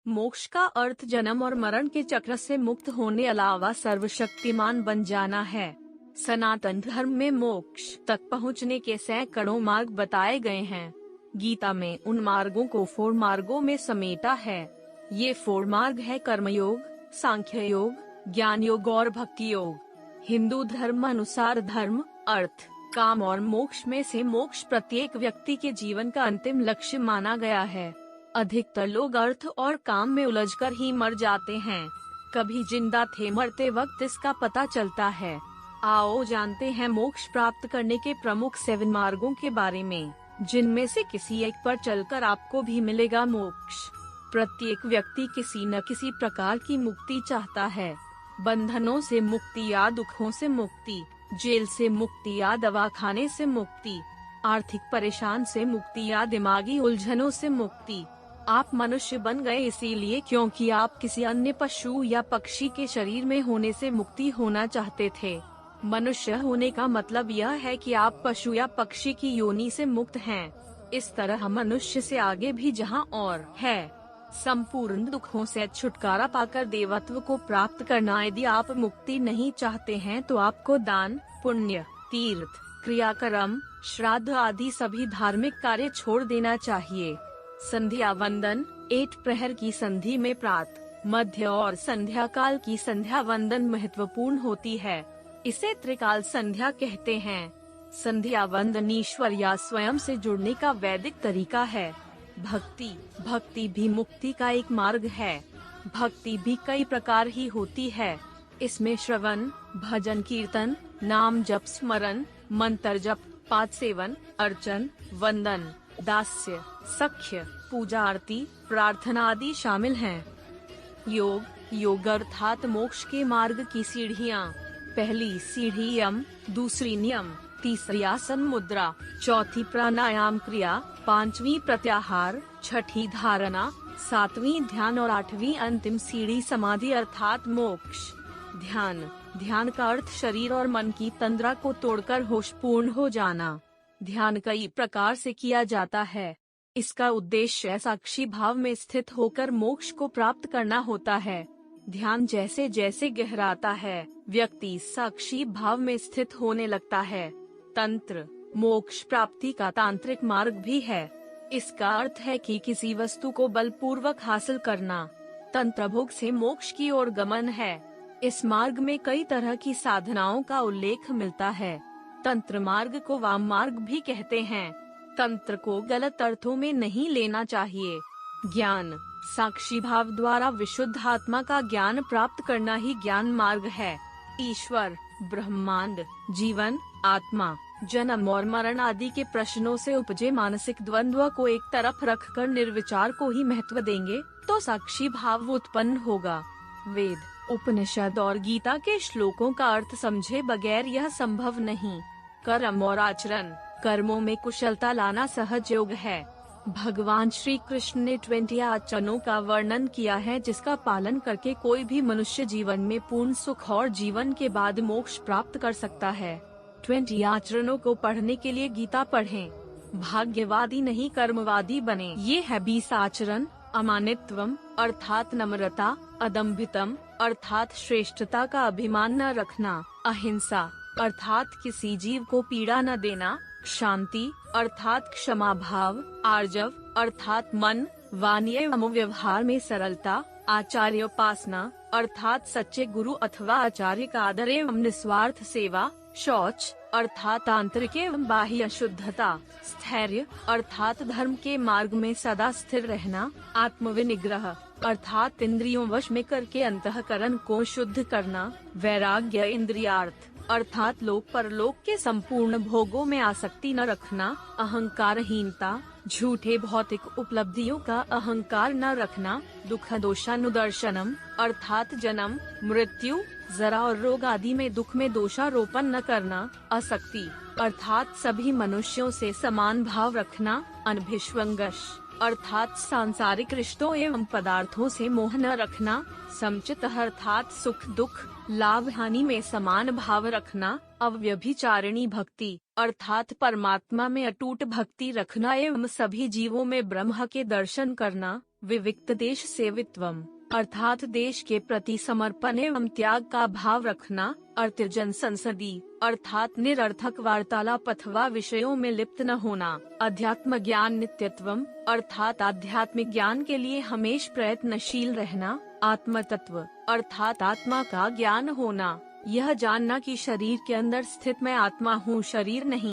मोक्ष का अर्थ जन्म और मरण के चक्र से मुक्त होने अलावा सर्वशक्तिमान बन जाना है। सनातन धर्म में मोक्ष तक पहुँचने के सैकड़ों मार्ग बताए गए हैं। गीता में उन मार्गों को 4 मार्गों में समेटा है। ये 4 मार्ग है कर्मयोग, सांख्य योग, ज्ञान योग और भक्ति योग। हिंदू धर्म अनुसार धर्म, अर्थ, काम और मोक्ष में से मोक्ष प्रत्येक व्यक्ति के जीवन का अंतिम लक्ष्य माना गया है। अधिकतर लोग अर्थ और काम में उलझकर ही मर जाते हैं। कभी जिंदा थे मरते वक्त इसका पता चलता है। आओ जानते हैं मोक्ष प्राप्त करने के प्रमुख 7 मार्गों के बारे में, जिनमें से किसी एक पर चलकर आपको भी मिलेगा मोक्ष। प्रत्येक व्यक्ति किसी न किसी प्रकार की मुक्ति चाहता है। बंधनों से मुक्ति या दुखों से मुक्ति, जेल से मुक्ति या दवाखाने से मुक्ति, आर्थिक परेशान से मुक्ति या दिमागी उलझनों से मुक्ति। आप मनुष्य बन गए इसीलिए क्योंकि आप किसी अन्य पशु या पक्षी के शरीर में होने से मुक्ति होना चाहते थे। मनुष्य होने का मतलब यह है कि आप पशु या पक्षी की योनि से मुक्त हैं। इस तरह मनुष्य से आगे भी जहाँ और है। संपूर्ण दुखों से छुटकारा पाकर देवत्व को प्राप्त करना। यदि आप मुक्ति नहीं चाहते हैं तो आपको दान, पुण्य, तीर्थ, क्रियाकर्म, श्राद्ध आदि सभी धार्मिक कार्य छोड़ देना चाहिए। संध्या वंदन, 8 प्रहर की संधि में प्रातः, मध्य और संध्या काल की संध्या वंदन महत्वपूर्ण होती है। इसे त्रिकाल संध्या कहते हैं। संध्या वंदन ईश्वर या स्वयं से जुड़ने का वैदिक तरीका है। भक्ति भी मुक्ति का एक मार्ग है। भक्ति भी कई प्रकार ही होती है। इसमें श्रवण, भजन कीर्तन, नाम जप, स्मरण, मंत्र जप, पाद सेवन, अर्चन, वंदन, दास्य, सख्य, पूजा, आरती, प्रार्थना आदि शामिल हैं। योग अर्थात मोक्ष के मार्ग की सीढ़ियाँ। पहली सीढ़ी यम, दूसरी नियम, तीसरी आसन मुद्रा, चौथी प्राणायाम क्रिया, 5वीं प्रत्याहार, 6ठी धारणा, 7वीं ध्यान और 8वीं अंतिम सीढ़ी समाधि अर्थात मोक्ष। ध्यान का अर्थ शरीर और मन की तंद्रा को तोड़कर होशपूर्ण हो जाना। ध्यान कई प्रकार से किया जाता है। इसका उद्देश्य साक्षी भाव में स्थित होकर मोक्ष को प्राप्त करना होता है। ध्यान जैसे जैसे गहराता है, व्यक्ति साक्षी भाव में स्थित होने लगता है। तंत्र मोक्ष प्राप्ति का तांत्रिक मार्ग भी है। इसका अर्थ है कि किसी वस्तु को बलपूर्वक हासिल करना। तंत्र भोग से मोक्ष की ओर गमन है। इस मार्ग में कई तरह की साधनाओं का उल्लेख मिलता है। तंत्र मार्ग को वाम मार्ग भी कहते हैं। तंत्र को गलत अर्थों में नहीं लेना चाहिए। ज्ञान साक्षी भाव द्वारा विशुद्ध आत्मा का ज्ञान प्राप्त करना ही ज्ञान मार्ग है। ईश्वर, ब्रह्मांड, जीवन, आत्मा, जन्म और मरण आदि के प्रश्नों से उपजे मानसिक द्वंद्व को एक तरफ रखकर निर्विचार को ही महत्व देंगे तो साक्षी भाव उत्पन्न होगा। वेद, उपनिषद और गीता के श्लोकों का अर्थ समझे बगैर यह संभव नहीं। कर्म और आचरण, कर्मों में कुशलता लाना सहज योग है। भगवान श्री कृष्ण ने 20 आचरणों का वर्णन किया है जिसका पालन करके कोई भी मनुष्य जीवन में पूर्ण सुख और जीवन के बाद मोक्ष प्राप्त कर सकता है। 20 आचरणों को पढ़ने के लिए गीता पढ़ें। भाग्यवादी नहीं कर्मवादी बने। ये है 20 आचरण। अमानित्वम अर्थात नम्रता, अदम्भितम अर्थात श्रेष्ठता का अभिमान न रखना, अहिंसा अर्थात किसी जीव को पीड़ा न देना, शांति अर्थात क्षमा भाव, आर्जव अर्थात मन, वाणी एवं व्यवहार में सरलता, आचार्योपासना अर्थात सच्चे गुरु अथवा आचार्य का आदर एवं निस्वार्थ सेवा, शौच अर्थात आंतरिक एवं बाह्य शुद्धता, स्थैर्य अर्थात धर्म के मार्ग में सदा स्थिर रहना, आत्मविनिग्रह अर्थात इंद्रियों वश में करके अंतःकरण को शुद्ध करना, वैराग्य इंद्रियार्थ अर्थात लोक परलोक के संपूर्ण भोगों में आसक्ति न रखना, अहंकारहीनता झूठे भौतिक उपलब्धियों का अहंकार न रखना, दुख दोषानुदर्शनम अर्थात जन्म, मृत्यु, जरा और रोग आदि में दुख में दोषारोपण न करना, असक्ति अर्थात सभी मनुष्यों से समान भाव रखना, अनभिष्वंगश अर्थात सांसारिक रिश्तों एवं पदार्थों से मोह न रखना। समचित अर्थात सुख दुख लाभ हानि में समान भाव रखना। अव्यभिचारिणी भक्ति अर्थात परमात्मा में अटूट भक्ति रखना एवं सभी जीवों में ब्रह्म के दर्शन करना। विविक्त देश सेवित्वम अर्थात देश के प्रति समर्पण एवं त्याग का भाव रखना। अर्थजन संसदी अर्थात निरर्थक वार्तालाप अथवा विषयों में लिप्त न होना। अध्यात्म ज्ञान नित्यत्वम अर्थात आध्यात्मिक ज्ञान के लिए हमेश प्रयत्नशील रहना। आत्म तत्व अर्थात आत्मा का ज्ञान होना, यह जानना कि शरीर के अंदर स्थित मैं आत्मा हूँ, शरीर नहीं।